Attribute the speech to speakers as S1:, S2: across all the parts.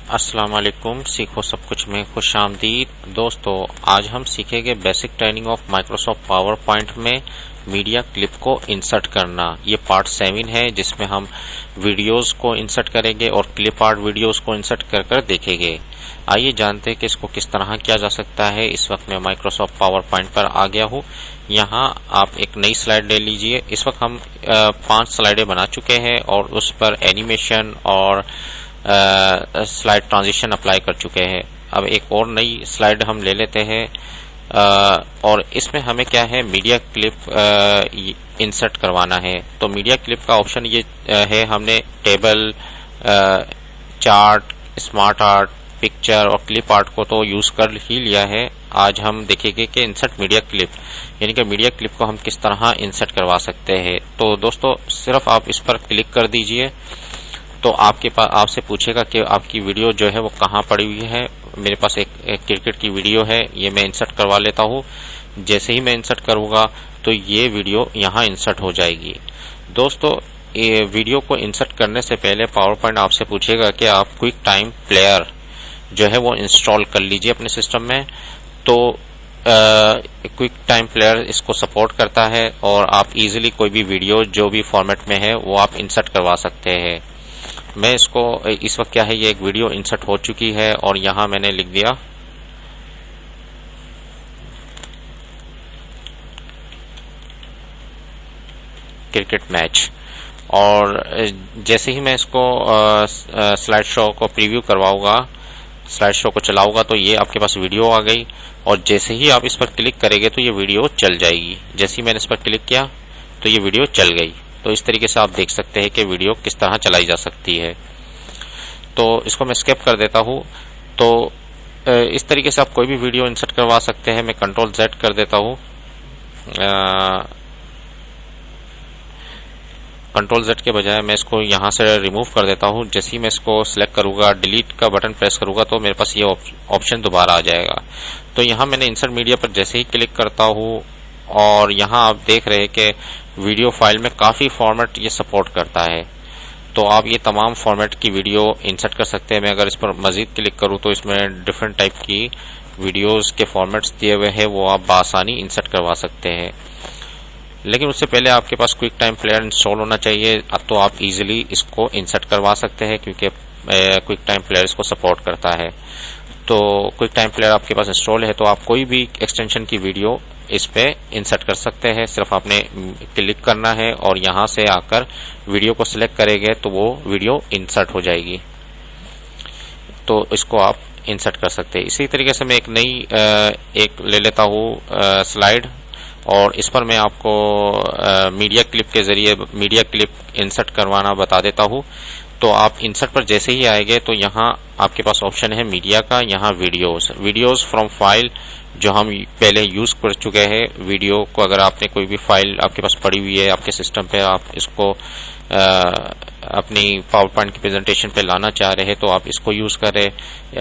S1: अस्सलाम वालेकुम। सीखो सब कुछ में खुश आमदीद। दोस्तों, आज हम सीखेंगे basic training of Microsoft power point में मीडिया क्लिप को इंसर्ट करना। ये पार्ट 7 है जिसमें हम वीडियोस को इंसर्ट करेंगे और क्लिप आर्ट वीडियोस को इंसर्ट कर कर देखेंगे। आइए जानते हैं कि इसको किस तरह किया जा सकता है। इस वक्त मैं माइक्रोसॉफ्ट पावर पॉइंट पर आ गया हूँ। यहाँ आप एक नई स्लाइड ले लीजिए। इस वक्त हम 5 स्लाइडें बना चुके हैं और उस पर एनिमेशन और स्लाइड ट्रांजिशन अप्लाई कर चुके हैं। अब एक और नई स्लाइड हम ले लेते हैं और इसमें हमें क्या है, मीडिया क्लिप इंसर्ट करवाना है। तो मीडिया क्लिप का ऑप्शन ये है, हमने table, chart, smart art, picture और क्लिप आर्ट को तो यूज कर ही लिया है। आज हम देखेंगे कि इंसर्ट मीडिया क्लिप, यानी कि मीडिया क्लिप को हम किस तरह इंसर्ट करवा सकते हैं। तो दोस्तों, सिर्फ आप इस पर क्लिक कर दीजिए तो आपके पास आपसे पूछेगा कि आपकी वीडियो जो है वो कहाँ पड़ी हुई है। मेरे पास एक क्रिकेट की वीडियो है, ये मैं इंसर्ट करवा लेता हूँ। जैसे ही मैं इंसर्ट करूंगा तो ये वीडियो यहाँ इंसर्ट हो जाएगी। दोस्तों, ये वीडियो को इंसर्ट करने से पहले पावर पॉइंट आपसे पूछेगा कि आप क्विक टाइम प्लेयर जो है वो इंस्टॉल कर लीजिए अपने सिस्टम में। तो क्विक टाइम प्लेयर इसको सपोर्ट करता है और आप इजीली कोई भी वीडियो जो भी फॉर्मेट में है वो आप इंसर्ट करवा सकते हैं। मैं इसको इस वक्त क्या है, ये एक वीडियो इंसर्ट हो चुकी है और यहां मैंने लिख दिया क्रिकेट मैच। और जैसे ही मैं इसको स्लाइड शो को प्रीव्यू करवाऊंगा, स्लाइड शो को चलाऊंगा तो ये आपके पास वीडियो आ गई और जैसे ही आप इस पर क्लिक करेंगे तो ये वीडियो चल जाएगी। जैसे ही मैंने इस पर क्लिक किया तो ये वीडियो चल गई। तो इस तरीके से आप देख सकते हैं कि वीडियो किस तरह चलाई जा सकती है। तो इसको मैं स्किप कर देता हूं। तो इस तरीके से आप कोई भी वीडियो इंसर्ट करवा सकते हैं। मैं कंट्रोल Z कर देता हूं। कंट्रोल Z के बजाय मैं इसको यहां से रिमूव कर देता हूं। जैसे ही मैं इसको सिलेक्ट करूंगा, डिलीट का बटन प्रेस करूंगा तो मेरे पास ये ऑप्शन दोबारा आ जाएगा। तो यहां मैंने इंसर्ट मीडिया पर जैसे ही क्लिक करता हूं और यहां आप देख रहे हैं कि वीडियो फाइल में काफी फॉर्मेट ये सपोर्ट करता है। तो आप ये तमाम फॉर्मेट की वीडियो इंसर्ट कर सकते हैं। मैं अगर इस पर मजीद क्लिक करूं तो इसमें डिफरेंट टाइप की वीडियोस के फॉर्मेट्स दिए हुए हैं, वो आप बआसानी इंसर्ट करवा सकते हैं। लेकिन उससे पहले आपके पास क्विक टाइम प्लेयर इंस्टॉल होना चाहिए। अब तो आप इजीली इसको इंसर्ट करवा सकते हैं क्योंकि क्विक टाइम प्लेयर इसको सपोर्ट करता है। तो क्विक टाइम प्लेयर आपके पास इंस्टॉल है तो आप कोई भी एक्सटेंशन की वीडियो इस पे इंसर्ट कर सकते हैं। सिर्फ आपने क्लिक करना है और यहां से आकर वीडियो को सिलेक्ट करेंगे तो वो वीडियो इंसर्ट हो जाएगी। तो इसको आप इंसर्ट कर सकते हैं। इसी तरीके से मैं एक नई एक ले लेता हूं स्लाइड और इस पर मैं आपको मीडिया क्लिप के जरिए मीडिया क्लिप इंसर्ट करवाना बता देता हूं। तो आप इंसर्ट पर जैसे ही आएंगे तो यहाँ आपके पास ऑप्शन है मीडिया का, यहाँ वीडियोस फ्रॉम फाइल जो हम पहले यूज कर चुके हैं। वीडियो को अगर आपने कोई भी फाइल आपके पास पड़ी हुई है आपके सिस्टम पे, आप इसको अपनी पावर पॉइंट की प्रेजेंटेशन पे लाना चाह रहे हैं तो आप इसको यूज करें,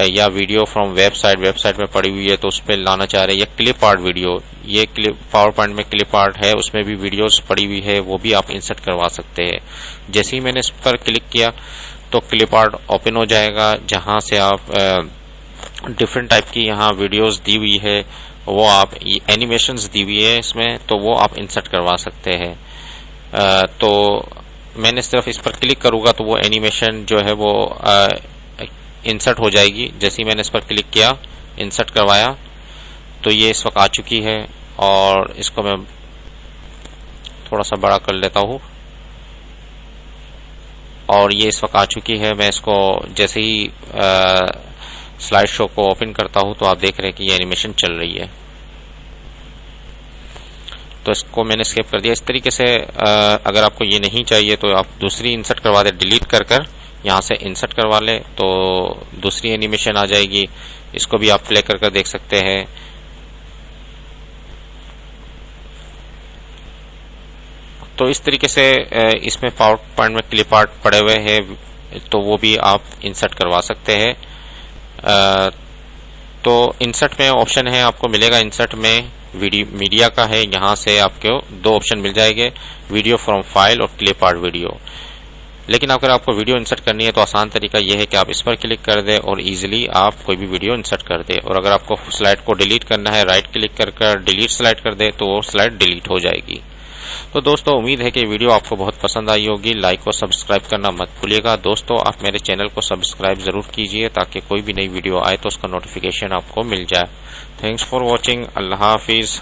S1: या वीडियो फ्रॉम वेबसाइट में पड़ी हुई है तो उस पर लाना चाह रहे हैं, या क्लिप आर्ट वीडियो, ये क्लिप पावर पॉइंट में क्लिप आर्ट है उसमें भी वीडियोस पड़ी हुई है, वो भी आप इंसर्ट करवा सकते हैं। जैसे ही मैंने इस पर क्लिक किया तो क्लिप आर्ट ओपन हो जाएगा जहां से आप डिफरेंट टाइप की यहाँ वीडियोस दी हुई है, वो आप एनिमेशंस दी हुई है इसमें, तो वो आप इंसर्ट करवा सकते हैं। तो मैंने सिर्फ इस पर क्लिक करूंगा तो वो एनिमेशन जो है वो इंसर्ट हो जाएगी। जैसे ही मैंने इस पर क्लिक किया, इंसर्ट करवाया तो ये इस वक्त आ चुकी है और इसको मैं थोड़ा सा बड़ा कर लेता हूँ और ये इस वक्त आ चुकी है। मैं इसको जैसे ही स्लाइड शो को ओपन करता हूं तो आप देख रहे हैं कि ये एनिमेशन चल रही है। तो इसको मैंने स्किप कर दिया। इस तरीके से अगर आपको ये नहीं चाहिए तो आप दूसरी इंसर्ट करवा दे, डिलीट कर यहां से इंसर्ट करवा ले तो दूसरी एनिमेशन आ जाएगी। इसको भी आप प्ले कर देख सकते हैं। तो इस तरीके से इसमें पावर पॉइंट में क्लिप आर्ट पड़े हुए हैं तो वो भी आप इंसर्ट करवा सकते हैं। तो इंसर्ट में ऑप्शन है, आपको मिलेगा इंसर्ट में मीडिया का है, यहां से आपको 2 ऑप्शन मिल जाएंगे, वीडियो फ्रॉम फाइल और क्लिप आर्ट वीडियो। लेकिन अगर आपको वीडियो इंसर्ट करनी है तो आसान तरीका यह है कि आप इस पर क्लिक कर दें और इजीली आप कोई भी वीडियो इंसर्ट कर दें। और अगर आपको स्लाइड को डिलीट करना है, राइट क्लिक कर डिलीट स्लाइड कर दें तो वो स्लाइड डिलीट हो जाएगी। तो दोस्तों उम्मीद है कि वीडियो आपको बहुत पसंद आई होगी। लाइक और सब्सक्राइब करना मत भूलिएगा। दोस्तों आप मेरे चैनल को सब्सक्राइब जरूर कीजिए ताकि कोई भी नई वीडियो आए तो उसका नोटिफिकेशन आपको मिल जाए। Thanks for watching. Allah Hafiz.